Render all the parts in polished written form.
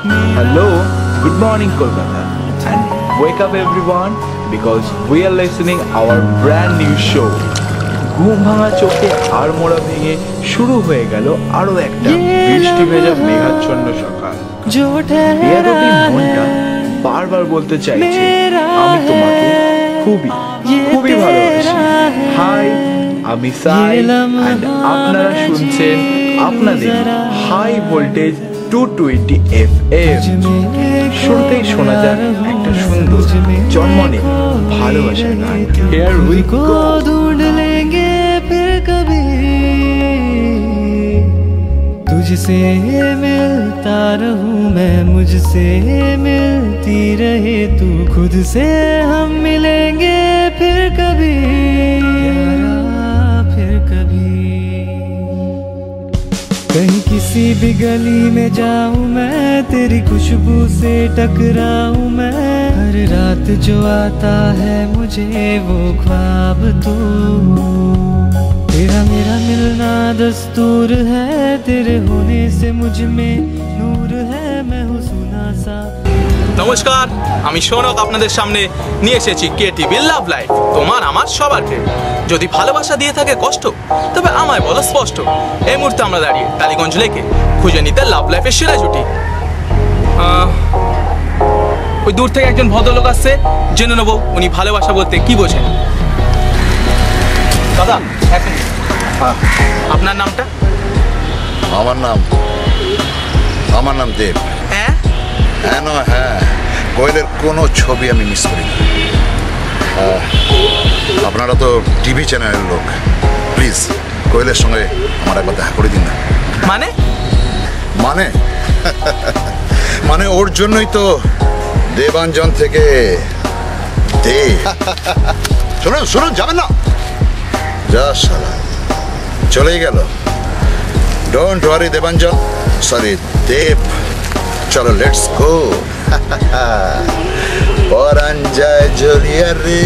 Hello, good morning Kolkata, and wake up everyone because we are listening our brand new show. ঘুম ভাঙা চোখে আর মোড়া ভেঙে শুরু হয়ে গেল আরো একটা বৃষ্টি ভেজা মেঘাচ্ছন্ন সকাল। বেয়াদবি মনটা বারবার বলতে চাইছে আমি তোমাকে খুবই খুবই ভালোবাসি। হাই, আমি সাই and আপনারা শুনছেন আপনাদের হাই ভোল্টেজ 220 FM। শুরুতেই শোনা যাক একটা সুন্দর জন্মনে ভালোবাসার গান। Here we go। ढूंढ लेंगे फिर कभी, तुझसे मिलता रहूं मैं, मुझसे मिलती रहे तू, खुद से हम मिलेंगे फिर कभी, फिर कभी। कहीं किसी भी गली में जाऊं मैं, तेरी खुशबू से टकराऊं मैं, हर रात जो आता है मुझे वो ख्वाब तू, तेरा मेरा मिलना दस्तूर है, तेरे होने से मुझ में नूर है, मैं हूँ सुना सा। নমস্কার, আমি সৌনক আপনাদের সামনে নিয়ে এসেছি কেটিভি লাভ লাইফ, তোমার আমার সবারকে। যদি ভালোবাসা দিয়ে থাকে কষ্ট, তবে আমায় বলো স্পষ্ট। এই মুহূর্তে আমরা দাঁড়িয়ে টালিগঞ্জ লেকে খুঁজে নিতে লাভ লাইফের সেরা জুটি। ওই দূর থেকে একজন ভদ্রলোক আসছে, জেনে নেবো উনি ভালোবাসা বলতে কি বোঝেন। দাদা, এখন আপনার নামটা? আমার নাম দেব। হ্যাঁ হ্যাঁ, কোয়েলের কোনো ছবি আমি মিস করি না। আপনারা তো টিভি চ্যানেলের লোক, প্লিজ কোয়েলের সঙ্গে আমার একবার দেখা করে দিন না। মানে মানে মানে ওর জন্যই তো দেবাঞ্জন থেকে শুনুন যাবেন না, যা শালা চলেই গেল। ডোন্ট ওয়ারি দেবাঞ্জন, সরি দেব, চলো লেটস গো। পরান যায় জলিয়া রে।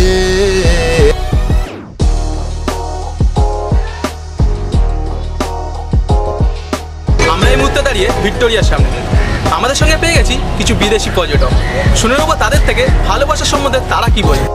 আমরা এই মুহূর্তে দাঁড়িয়ে ভিক্টোরিয়ার সামনে। আমাদের সঙ্গে পেয়ে গেছি কিছু বিদেশি পর্যটক। শুনে নেবো তাদের থেকে ভালোবাসা সম্বন্ধে তারা কি বলে।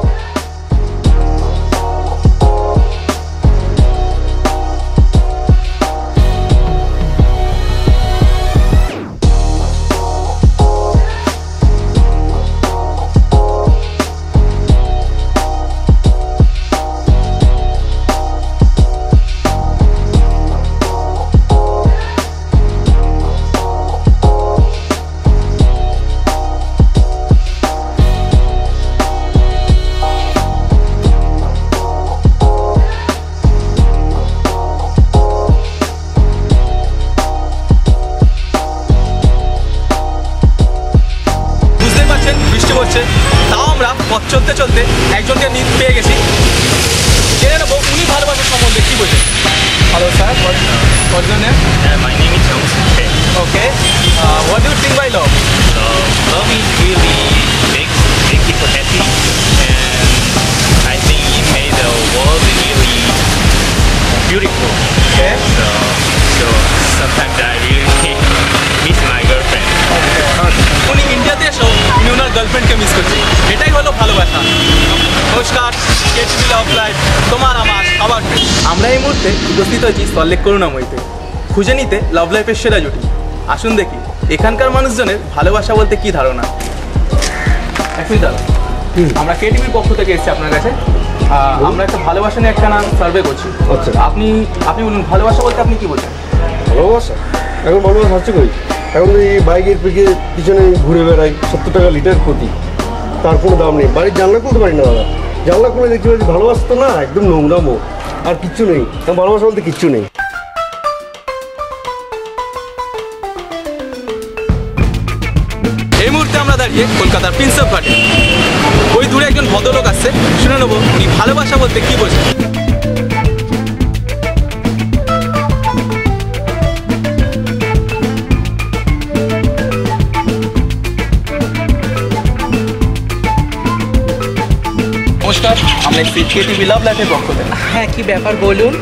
তাও আমরা পথ চলতে চলতে একজনকে পেয়ে গেছি, জেনে নেবো উনি ভালোবাসার সম্বন্ধে কি বোঝেন। Hello sir, what's your name? My name is Jung Soo Tae. Okay. What do you think by love? Love is really make people happy, and I think it made the world really beautiful. Okay. So sometimes I really miss my girlfriend. উনি ইন্ডিয়াতে এসেও উনি ওনার গার্লফ্রেন্ডকে miss করছে, এটাই হলো ভালোবাসা। নমস্কার, কেটিভি লাভ লাইফ, তোমার আমার সবার। আমরা এই মুহূর্তে উপস্থিত হয়েছি সল্টলেক করুণাময়ীতে, খুঁজে নিতে লাভ লাইফের সেরা জুটি। আসুন দেখি এখানকার মানুষজনের ভালোবাসা বলতে কি ধারণা। এখন দাদা, আমরা কেটিভির পক্ষ থেকে এসেছি আপনার কাছে। আমরা একটা ভালোবাসা নিয়ে একটা সার্ভে করছি। আচ্ছা, আপনি বলুন ভালোবাসা বলতে আপনি কি বোঝেন? ভালোবাসা এখন ভালোবাসা হচ্ছে কই? এখন এই বাইকের পিছনে ঘুরে বেড়াই, 70 টাকা লিটার প্রতি, তার কোনো দাম নেই। বাড়ির জানলা খুলতে পারি না দাদা, জানলা খুলে দেখতে পাচ্ছি ভালোবাসা তো না, একদম নোংরামো, আর কিচ্ছু নেই। ভালোবাসা বলতে কিচ্ছু নেই। এই মুহূর্তে আমরা দাঁড়িয়ে কলকাতার প্রিন্সেপ ঘাটে। ওই দূরে একজন ভদ্রলোক আসছে, শুনে নেবো উনি ভালোবাসা বলতে কি বোঝেন। নমস্কার, আমরা কেটিভি লাভ লাইফের পক্ষ থেকে। হ্যাঁ, কি ব্যাপার বলুন।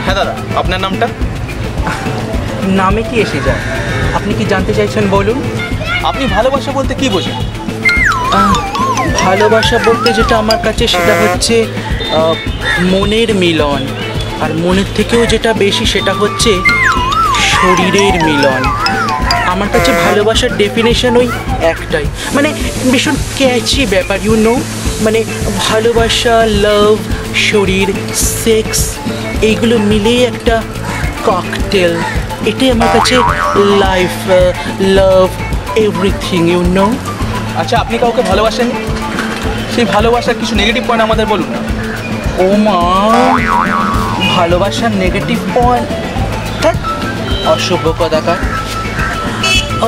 হ্যাঁ দাদা, আপনার নামটা? নামে কি এসে যায়, আপনি কি জানতে চাইছেন বলুন। আপনি ভালোবাসা বলতে কি বোঝেন? ভালোবাসা বলতে যেটা আমার কাছে সেটা হচ্ছে মনের মিলন, আর মনের থেকেও যেটা বেশি সেটা হচ্ছে শরীরের মিলন। আমার কাছে ভালোবাসার ডেফিনেশন ওই একটাই, মানে ভীষণ ক্যাচি ব্যাপার, ইউ নো, মানে ভালোবাসা, লাভ, শরীর, সেক্স, এইগুলো মিলেই একটা ককটেল। এটাই আমার কাছে life, love, everything, you know. আচ্ছা, আপনি কাউকে ভালোবাসেন? সেই ভালোবাসার কিছু নেগেটিভ পয়েন্ট আমাদের বলুন না। ও মা, ভালোবাসার নেগেটিভ পয়েন্ট? অসভ্য কথাকার।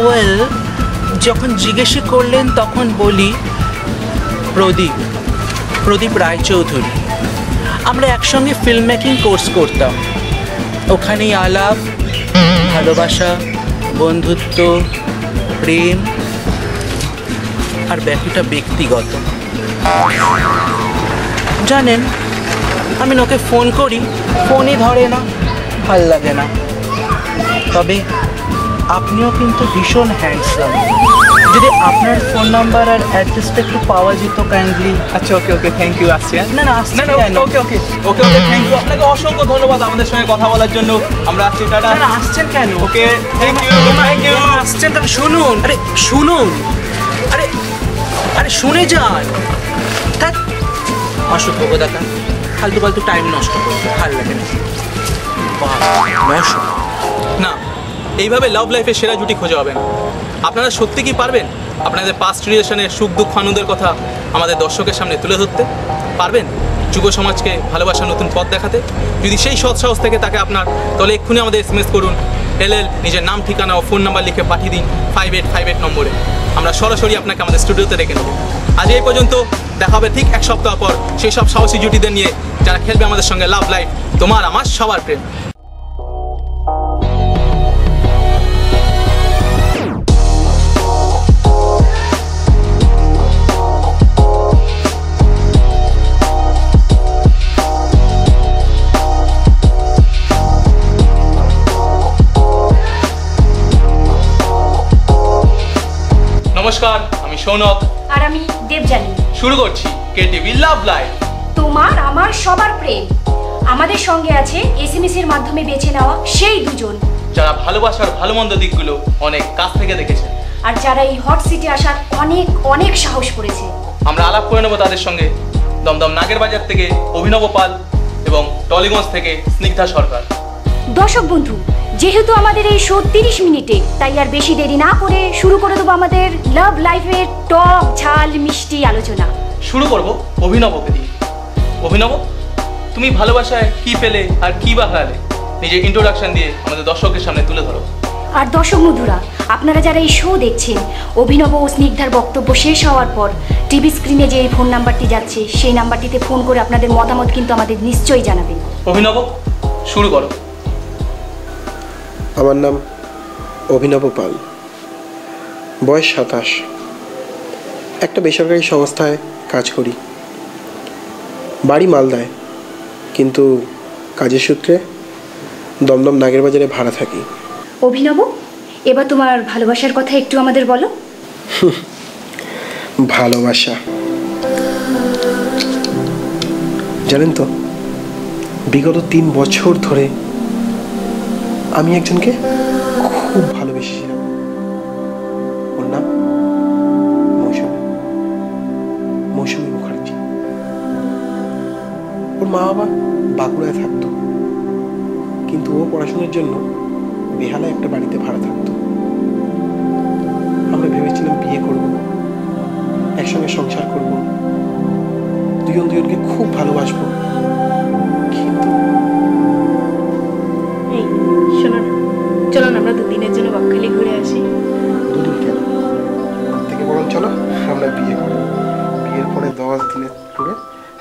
ওয়েল, যখন জিজ্ঞেস করলেন তখন বলি প্রদীপ রায়চৌধুরী। আমরা একসঙ্গে ফিল্ম মেকিং কোর্স করতাম। ওখানেই আলাপ, ভালোবাসা, বন্ধুত্ব, প্রেম, আর বাকিটা ব্যক্তিগত। জানেন, আমি ওকে ফোন করি, ফোনই ধরে না, ভাল লাগে না। তবে আপনিও কিন্তু ভীষণ হ্যান্ডসাম। যদি আপনার ফোন নাম্বার আর অ্যাড্রেসটা একটু পাওয়া যেত কাইন্ডলি। আচ্ছা, ওকে ওকে, থ্যাংক ইউ। আসছি। না না, ওকে ওকে ওকে ওকে, থ্যাংক ইউ। আপনাকে অসংখ্য ধন্যবাদ আমাদের সঙ্গে কথা বলার জন্য। আমরা আসছি, টাটা। না, আসছেন কেন? ওকে, থ্যাংক ইউ, থ্যাংক ইউ। আসছেন কেন? শুনুন, আরে শুনুন, আরে শুনে যান। থাক, অসভ্য কথা, ফালতু ফালতু টাইম নষ্ট করতে ভালো লাগে না। না, এইভাবে লাভ লাইফে সেরা জুটি খোঁজা হবে না। আপনারা সত্যি কি পারবেন আপনাদের পাস্ট রিলেশনের সুখ দুঃখ আনন্দের কথা আমাদের দর্শকের সামনে তুলে ধরতে পারবেন? যুব সমাজকে ভালোবাসার নতুন পথ দেখাতে? যদি সেই সৎ সাহস থেকে থাকে আপনার, তাহলে এক্ষুনি আমাদের SMS করুন। LL নিজের নাম, ঠিকানা ও ফোন নাম্বার লিখে পাঠিয়ে দিন 5858 নম্বরে। আমরা সরাসরি আপনাকে আমাদের স্টুডিওতে রেখে নেব। আজ এই পর্যন্ত, দেখা হবে ঠিক এক সপ্তাহ পর সেই সব সাহসী জুটিদের নিয়ে যারা খেলবে আমাদের সঙ্গে লাভ লাইফ, তোমার আমার সবার প্রেম। নমস্কার, আমি সৌনক। আর আমি দেবযানী। শুরু করছি KTV লাভ লাইফ, তোমার আমার সবার প্রেম। আমাদের সঙ্গে আছে SMS এর মাধ্যমে বেছে নেওয়া সেই দুজন যারা ভালোবাসার ভালো মন্দ দিকগুলো অনেক কাছ থেকে দেখেছে, আর যারা এই হট সিটে আসার অনেক অনেক সাহস করেছে। আমরা আলাপ করে নেব তাদের সঙ্গে। দমদম নাগের বাজার থেকে অভিনব পাল এবং টলিগঞ্জ থেকে স্নিগ্ধা সরকার। দর্শক বন্ধু, যেহেতু আমাদের এই শো 30 মিনিটে, তাই আর বেশি দেরি না করে শুরু করে দেবো আমাদের লাভ লাইফের টক ঝাল মিষ্টি আলোচনা। শুরু করব অভিনবকে দিয়ে। অভিনব, তুমি ভালোবাসায় কি পেলে আর কি বা হারালে, নিজের ইন্ট্রোডাকশন দিয়ে আমাদের দর্শকের সামনে তুলে ধরো। আর দর্শক বন্ধুরা, আপনারা যারা এই শো দেখছেন, অভিনব ও স্নিগ্ধার বক্তব্য শেষ হওয়ার পর টিভি স্ক্রিনে যে এই ফোন নাম্বারটি যাচ্ছে, সেই নাম্বারটিতে ফোন করে আপনাদের মতামত কিন্তু আমাদের নিশ্চয়ই জানাবেন। অভিনব, শুরু করো। আমার নাম অভিনব পাল, বয়স 27, একটা বেসরকারি সংস্থায় কাজ করি, বাড়ি মালদায়, কিন্তু কাজের সূত্রে দমদম নাগের বাজারে ভাড়া থাকি। অভিনব, এবার তোমার ভালোবাসার কথা একটু আমাদের বলো। ভালোবাসা, জানেন তো, বিগত 3 বছর ধরে আমি একজনকে খুব ভালোবেসেছিলাম। ওর নাম মৌসুমী মুখার্জি। ওর মা বাবা বাঁকুড়ায় থাকতো, কিন্তু ও পড়াশোনার জন্য বেহালায় একটা বাড়িতে ভাড়া থাকতো। আমরা ভেবেছিলাম বিয়ে করব, একসঙ্গে সংসার করব, দুজনকে খুব ভালোবাসবো। কিন্তু চলো না, আমরা 2 দিনের জন্য বকখালি ঘুরে আসি। 2 দিন কেন, তার থেকে বরং চলো আমরা বিয়ে করি। বিয়ের পরে 10 দিনের ট্যুরে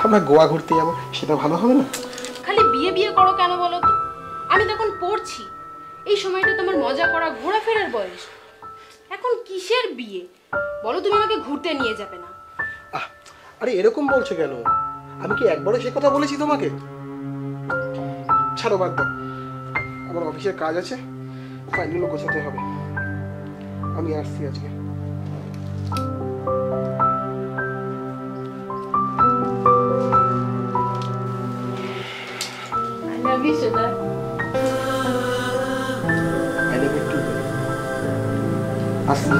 আমরা গোয়া ঘুরতে যাবো, সেটা ভালো হবে না? খালি বিয়ে বিয়ে করো কেন বলো তো? আমি তখন পড়ছি, এই সময়টা তোমার মজা করা ঘোরাফেরার বয়স। এখন কিসের বিয়ে বলো? তুমি আমাকে ঘুরতে নিয়ে যাবে না? আরে এরকম বলছো কেন? আমি কি একবারও সে কথা বলেছি তোমাকে? ছাড়ো, বাদ দাও, আমার অফিসের কাজ আছে, ফাইলগুলো গোছাতে হবে। আমি আসছি আজকে। I love you, Shweta. I love you too. আসছি।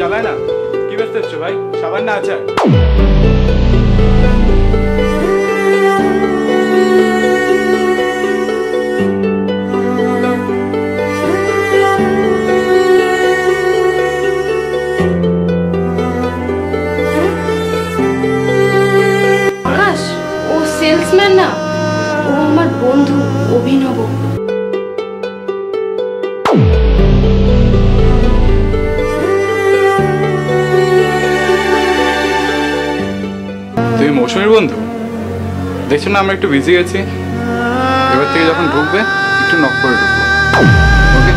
জ্বালায় না, কি ব্যস্ত হচ্ছে ভাই? সাবান না আচার? আকাশ, ও সেলসম্যান না, ও আমার বন্ধু অভিনব। তুমি মৌসুমীর বন্ধু? দেখছো না আমরা একটু বিজি গেছি, এবার থেকে যখন ঢুকবে একটু নক করে ঢুকবো, ওকে?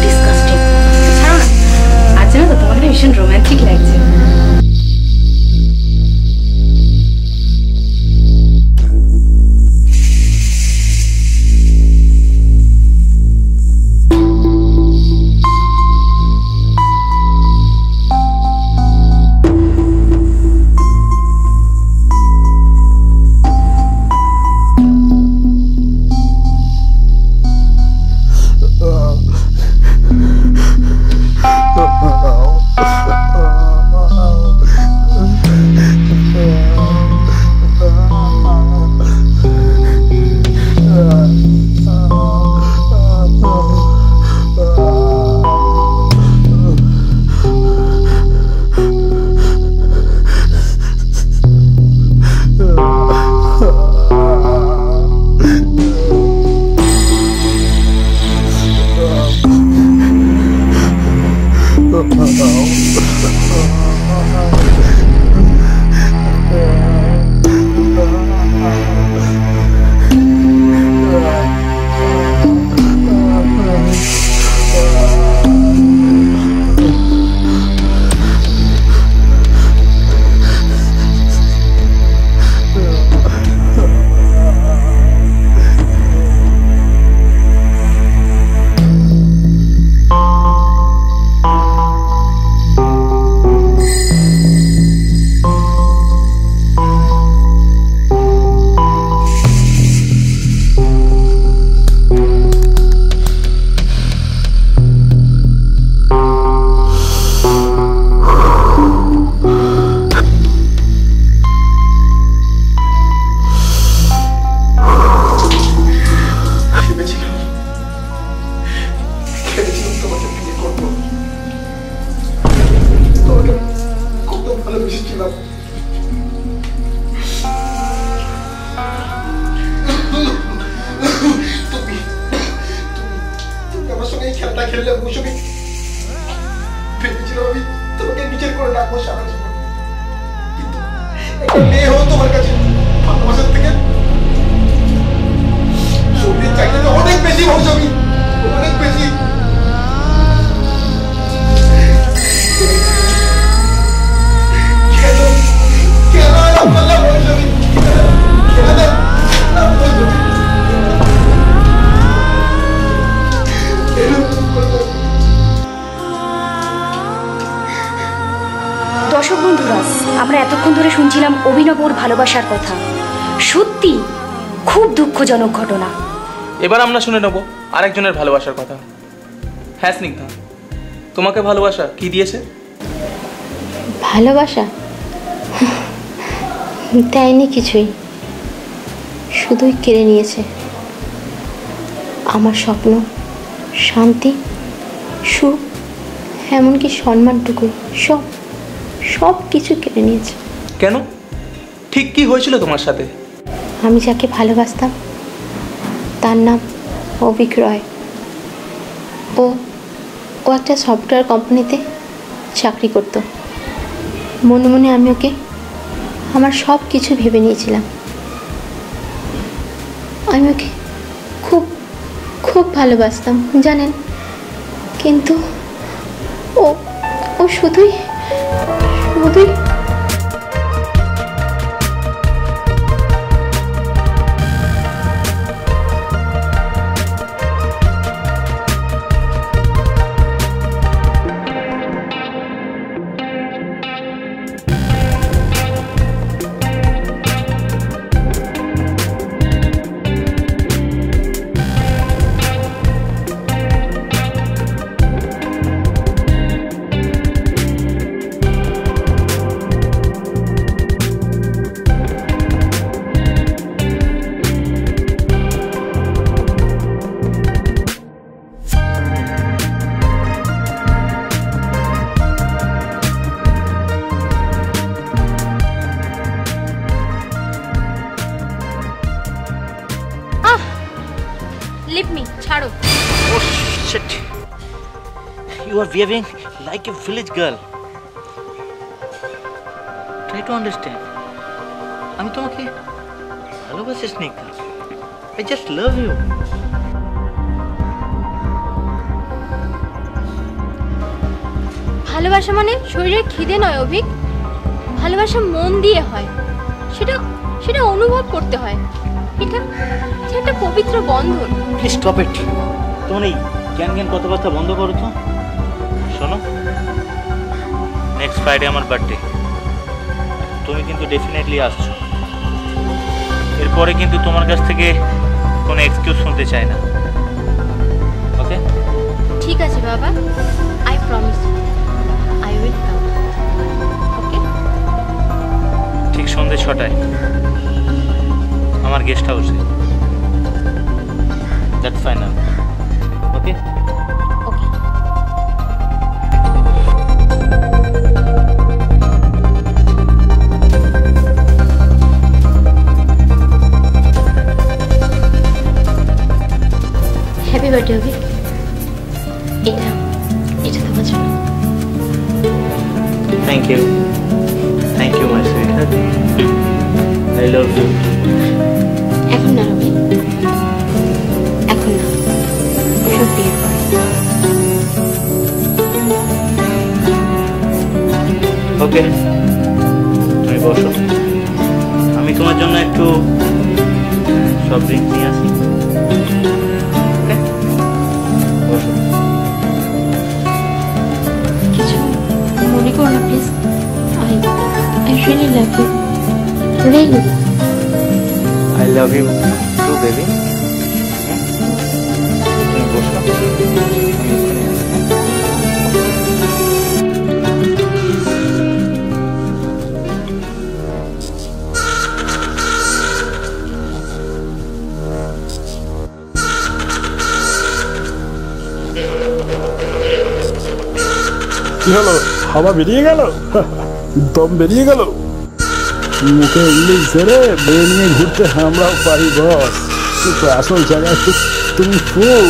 ডিসকাস্টিং। ছাড়ো না, আজ জানো তো তোমাকে ভীষণ রোমান্টিক লাগছে। আমরা এতক্ষণ ধরে শুনছিলাম অভিনবর ভালোবাসার কথা। সত্যি খুব দুঃখজনক ঘটনা। এবার আমরা শুনে নেব আরেকজনের ভালোবাসার কথা। হ্যাঁ স্নিগ্ধা, তোমাকে ভালোবাসা কি দিয়েছে? ভালোবাসা দেয়নি কিছুই, শুধুই কেড়ে নিয়েছে আমার স্বপ্ন, শান্তি, সুখ, এমনকি সম্মানটুকু, সব সব কিছু কেড়ে নিয়েছে। কেন? ঠিক কি হয়েছিল তোমার সাথে? আমি যাকে ভালোবাসতাম তার নাম অভিক রয়। ও একটা সফটওয়্যার কোম্পানিতে চাকরি করত। মনে মনে আমি ওকে আমার সব কিছু ভেবে নিয়েছিলাম। আমি ওকে খুব খুব ভালোবাসতাম জানেন, কিন্তু ও শুধুই শুধুই ছাড়ো। Oh shit! You are behaving like a village girl. Try to understand. আমি তোমাকে ভালোবাসি Snigdha. I just love you. ভালোবাসা মানে শরীরের খিদে নয় অভিক, ভালোবাসা মন দিয়ে হয়, সেটা অনুভব করতে হয়। এটা একটা পবিত্র বন্ধন। Please stop it. তোমার এই জ্ঞান কথাবার্তা বন্ধ করো তো। শোনো, নেক্সট ফ্রাইডে আমার বার্থডে, তুমি কিন্তু ডেফিনেটলি আসছো। এরপরে কিন্তু তোমার কাছ থেকে কোনো এক্সকিউজ শুনতে চাই না, ওকে? ঠিক আছে বাবা, I promise I will come. Okay? ঠিক সন্ধ্যে 6টায় আমার গেস্ট হাউসে। That's final, okay? Okay. Happy birthday Abhik. এটা তোমার জন্য। Thank you my sweetheart, I love you. এখন না রবি, এখন না, ওসব বিয়ে কর। ওকে, তুমি বসো, আমি তোমার জন্য একটু সব ড্রিঙ্ক নিয়ে আসি। বসো। কিছু মনে করো না please, I really love you, really. I love you too, baby. তুমি বসো। কি হলো, হাওয়া বেরিয়ে গেল, দম বেরিয়ে গেল? মুখে ইংলিশ ছেড়ে মেয়ে নিয়ে ঘুরতে আমরাও পারি বস, কিন্তু আসল জায়গায় তুমি ফুল।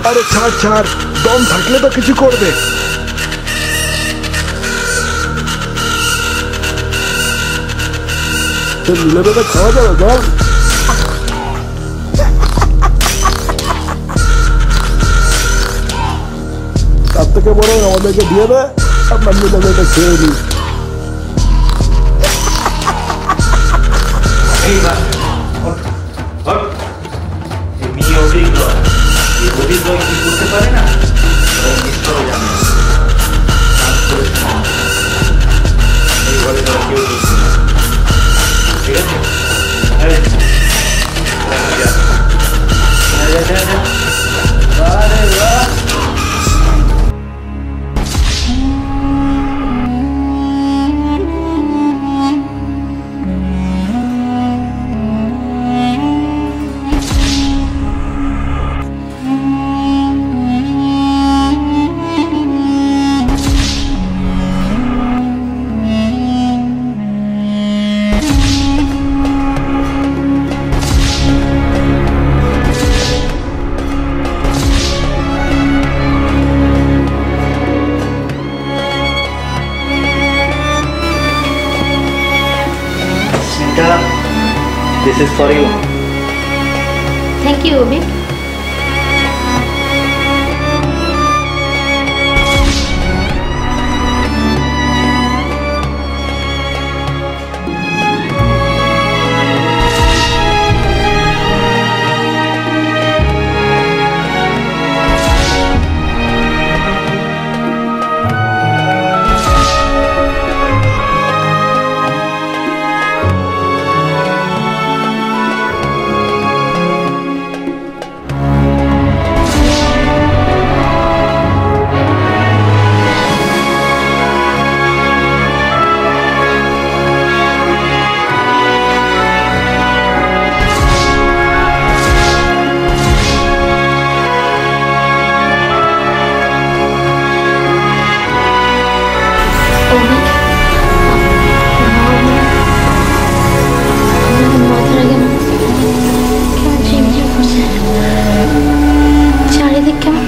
আরে ছাড়, দম থাকলে তো কিছু করবে। মিলে বেঁধে খাওয়া যাবে বল? তার থেকে বরং আমাদেরকে দিয়ে দেয়, আপনার মিলে বেঁধে খেয়ে নিই। অভিজ্ঞতা কি করতে পারে না, this is for you. Thank you Abhik. চারিদিক কেমন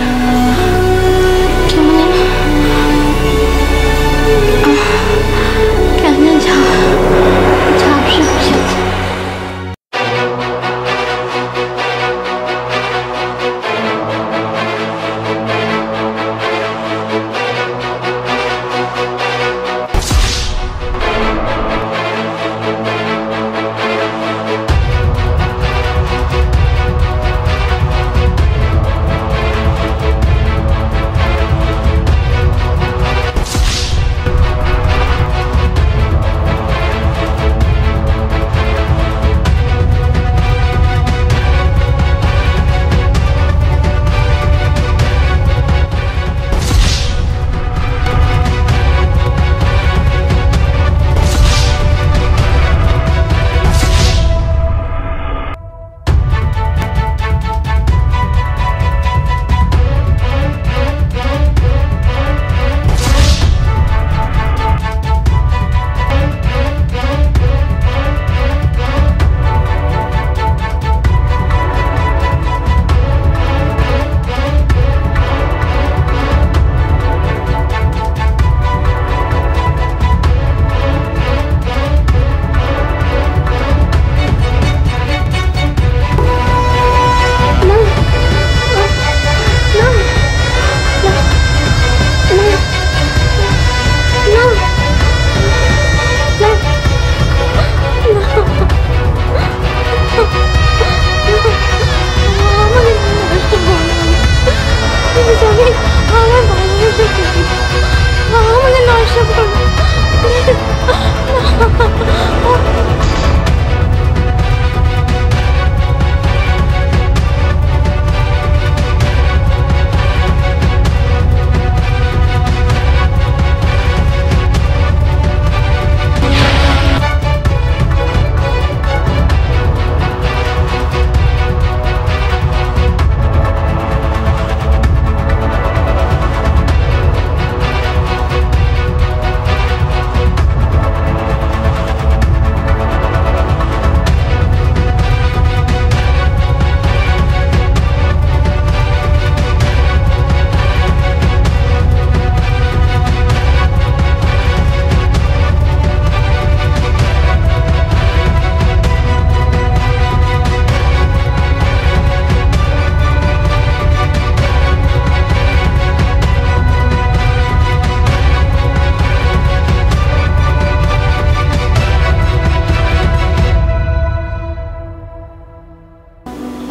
কেমন কেমন ঝাপসা বসে আছে।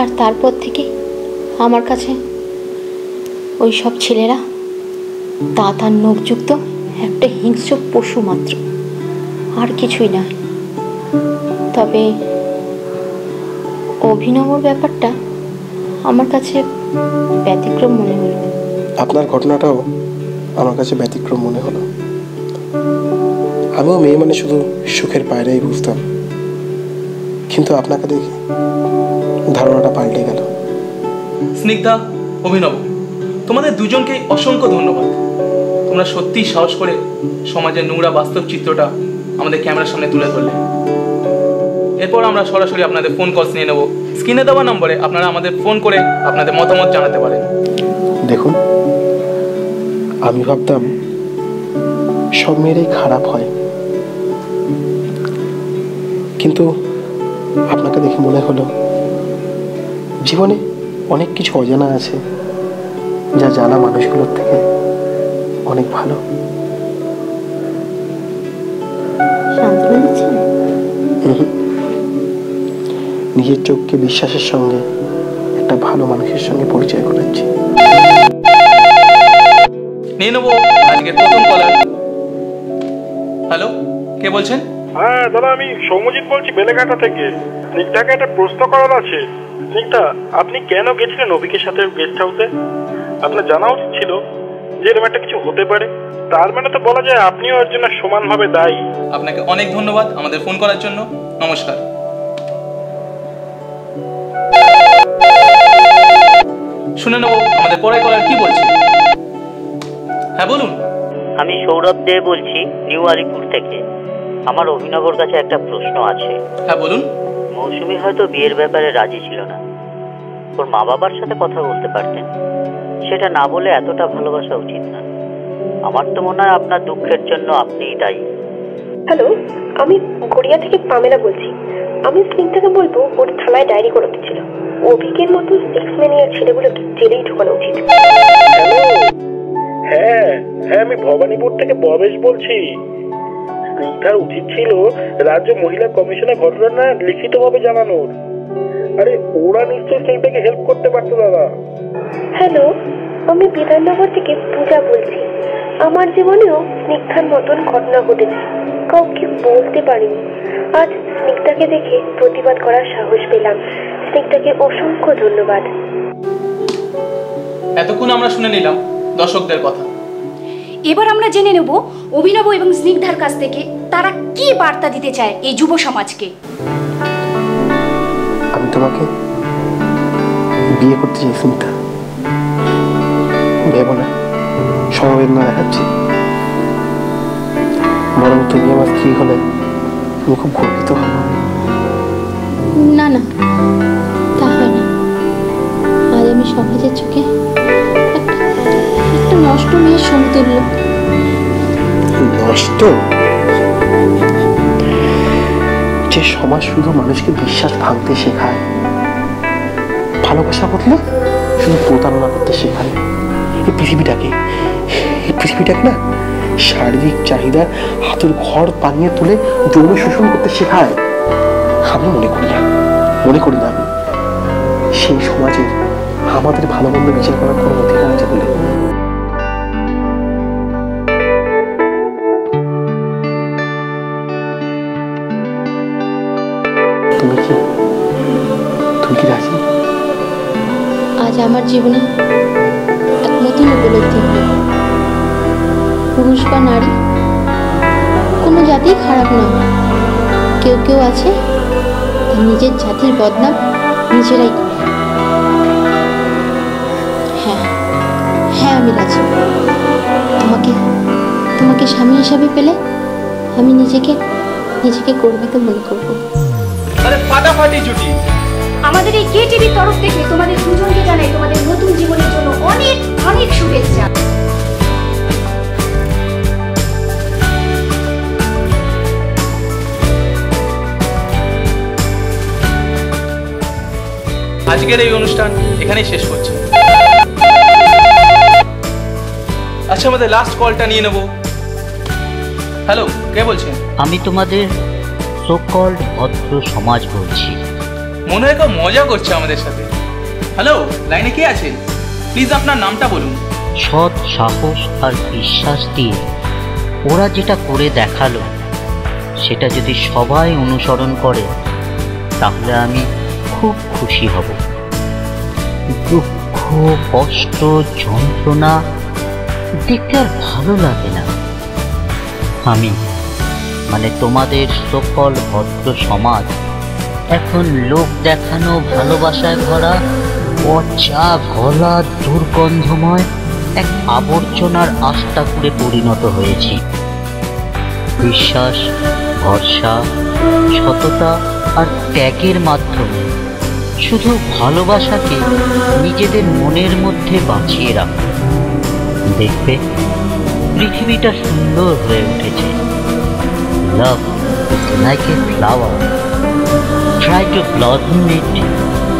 আর তারপর থেকে আমার কাছে ওই সব ছেলেরা দাঁত আর নখযুক্ত একটা হিংস্র পশু মাত্র, আর কিছুই নয়। তবে অভিনবর ব্যাপারটা আমার কাছে ব্যতিক্রম মনে হলো। আপনার ঘটনাটাও আমার কাছে ব্যতিক্রম মনে হলো। আমিও মেয়ে মানে শুধু সুখের পায়রাই বুঝতাম, কিন্তু আপনাকে দেখে ধারণাটা পাল্টে গেল। স্নিগ্ধা, অভিনব, তোমাদের দুজনকেই অসংখ্য ধন্যবাদ। তোমরা সত্যিই সাহস করে সমাজের নোংরা বাস্তব চিত্রটা আমাদের ক্যামেরার সামনে তুলে ধরলে। এরপর আমরা সরাসরি আপনাদের ফোন কলস নিয়ে নেব। স্ক্রিনে দেওয়া নম্বরে আপনারা আমাদের ফোন করে আপনাদের মতামত জানাতে পারেন। দেখুন, আমি ভাবতাম সব মেয়েরাই খারাপ হয়, কিন্তু আপনাকে দেখে মনে হলো জীবনে অনেক কিছু অজানা আছে, যা জানা মানুষগুলোর থেকে অনেক ভালো। নিজের চোখকে বিশ্বাসের সঙ্গে একটা ভালো মানুষের সঙ্গে পরিচয় করাচ্ছি। নিয়ে নেবো আজকের প্রথম কলার। হ্যালো, কে বলছেন? হ্যাঁ দাদা, আমি সৌম্যজিৎ বলছি বেলেঘাটা থেকে। স্নিগ্ধাকে একটা প্রশ্ন করার আছে। স্নিগ্ধা, আপনি কেন গেছিলেন অভিকের সাথে গেস্ট হাউসে? আপনার জানা উচিত ছিল যে এরকম একটা কিছু হতে পারে। তার মানে তো বলা যায় আপনিও এর জন্য সমানভাবে দায়ী। আপনাকে অনেক ধন্যবাদ আমাদের ফোন করার জন্য। নমস্কার। শুনে নেবো আমাদের পরের কলার কি বলছে। হ্যাঁ বলুন। আমি সৌরভ দে বলছি নিউ আলিপুর থেকে। আমার অভিনবর কাছে একটা প্রশ্ন আছে। হ্যাঁ বলুন। মৌসুমী হয়তো বিয়ের ব্যাপারে রাজি ছিল না, ওর মা বাবার সাথে কথা বলতে পারতেন। সেটা না বলে এতটা ভালোবাসা উচিত না। আমার তো মনে হয় আপনার দুঃখের জন্য আপনিই দায়ী। হ্যালো, আমি গড়িয়া থেকে পামেলা বলছি। আমি স্নিগ্ধাকে বলবো ওর থানায় ডায়েরি করাতে ছিল। অভিকের মতো সেক্সম্যানিয়ার ছেলেগুলোকে জেলেই ঢোকানো উচিত। হ্যাঁ হ্যাঁ, আমি ভবানীপুর থেকে ববেশ বলছি। স্নিগ্ধার উচিত ছিল রাজ্য মহিলা কমিশনে ঘটনা লিখিতভাবে জানানোর। আরে ওরা নিশ্চয়ই স্নিগ্ধাকে হেল্প করতে পারতো দাদা। হ্যালো, আমি বিধাননগর থেকে পূজা বলছি। আমার জীবনেও স্নিগ্ধার মতন ঘটনা ঘটেছে, কাউকে বলতে পারিনি। আজ স্নিগ্ধাকে দেখে প্রতিবাদ করার সাহস পেলাম। স্নিগ্ধাকে অসংখ্য ধন্যবাদ। এতক্ষণ আমরা শুনে নিলাম দর্শকদের কথা। এবার আমরা জেনে নেব অভিনব এবং স্নিগ্ধার কাছ থেকে তারা কি বার্তা দিতে চায় এই যুব সমাজকে। আমি তোমাকে বিয়ে করতে চাই স্নিগ্ধা। ভেবো না সমবেদনা দেখাচ্ছি, বরং তুমি আমার স্ত্রী হলে আমি খুব গর্বিত হব। না না, তা হয় না। আজ আমি সমাজের চোখে একটা নষ্ট মেয়ের সমতুল্য। নষ্ট? যে সমাজ শুধু মানুষকে বিশ্বাস ভাঙতে শেখায়, ভালোবাসা বদলে শুধু প্রতারণা করতে শেখায়। এই পৃথিবীটাকে না শারীরিক চাহিদার হাতের ঘর বানিয়ে তুলে যৌন শোষণ করতে শেখায়। আমি মনে করি না আমি সেই সমাজে আমাদের ভালো মন্দ বিচার করার কোনো অধিকার আছে বলে। তুমি কি রাজি? আজ আমার জীবনে এক নতুন উপলব্ধি হলো, পুরুষ বা নারী কোনো জাতি খারাপ নয়। কেউ আছে নিজের জাতির বদনাম নিজেরাই করে। হ্যাঁ আমি রাজি। তোমাকে স্বামী হিসাবে পেলে আমি নিজেকে গর্বিত মনে করবো। ফাটাফাটি জুটি। আমাদের এই কেটিভির তরফ থেকে তোমাদের দুজনকে জানাই তোমাদের নতুন জীবনের জন্য অনেক অনেক শুভেচ্ছা। আজকের এই অনুষ্ঠান এখানেই শেষ করছি। আচ্ছা, আমাদের লাস্ট কলটা নিয়ে নেব। হ্যালো, কে বলছেন? আমি তোমাদের সো কল্ড ভদ্র সমাজ বলছি। মনে হয় কেউ মজা করছে আমাদের সাথে। হ্যালো, লাইনে কে আছেন? প্লিজ আপনার নামটা বলুন। সৎ সাহস আর বিশ্বাস দিয়ে ওরা যেটা করে দেখালো, সেটা যদি সবাই অনুসরণ করে তাহলে আমি খুব খুশি হব। দুঃখ, কষ্ট, যন্ত্রণা দেখতে আর ভালো লাগে না। আমি মানে তোমাদের সকল ভদ্র সমাজ এখন লোক দেখানো ভালোবাসায় ভরা পচা গলা দুর্গন্ধময় এক আবর্জনার আস্তাকুড়ে পরিণত হয়েছি। বিশ্বাস, ভরসা, সততা আর ত্যাগের মাধ্যমে শুধু ভালোবাসাকে নিজেদের মনের মধ্যে বাঁচিয়ে রাখো। দেখবে পৃথিবীটা সুন্দর হয়ে উঠেছে। Love is like a flower try to blossom it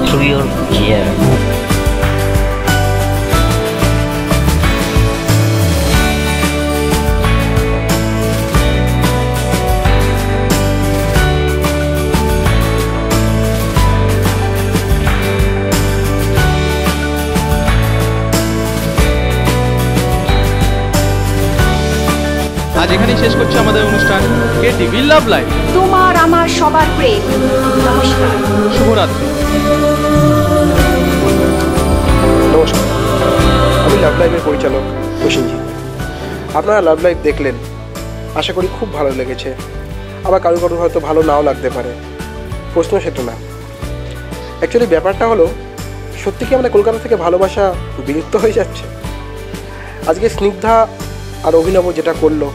through your care. আজ এখানেই শেষ করছি আমাদের অনুষ্ঠান কেটিভি লাভ লাইফ। তোমার আমার সবার প্রেম। নমস্কার, শুভরাত্রি। নমস্কার, আমি লাভ লাইফের পরিচালক প্রসেনজিৎ। আপনারা লাভ লাইফ দেখলেন, আশা করি খুব ভালো লেগেছে। আবার কারো কারো হয়তো ভালো নাও লাগতে পারে, প্রশ্ন সেটা না। অ্যাকচুয়ালি ব্যাপারটা হলো, সত্যি কি আমাদের কলকাতা থেকে ভালোবাসা বিলুপ্ত হয়ে যাচ্ছে? আজকে স্নিগ্ধা আর অভিনব যেটা করলো,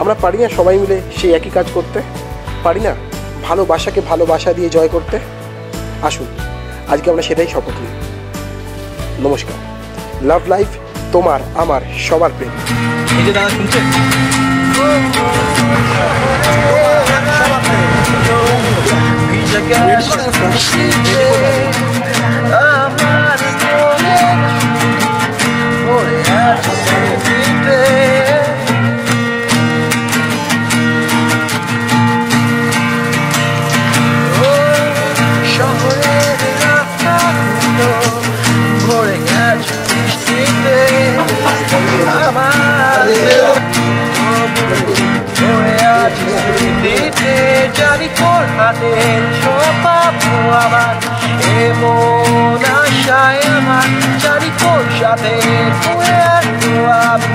আমরা পারি না সবাই মিলে সেই একই কাজ করতে? পারি না ভালোবাসাকে ভালোবাসা দিয়ে জয় করতে? আসুন আজকে আমরা সেটাই শপথ নিই। নমস্কার। লাভ লাইফ, তোমার আমার সবার প্রেম। এই যে দাদা শুনছেন, জানি তোর হাতের সপাবো আমার এমন আশায় আমার, জানি তোর সাথে আমি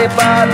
এবার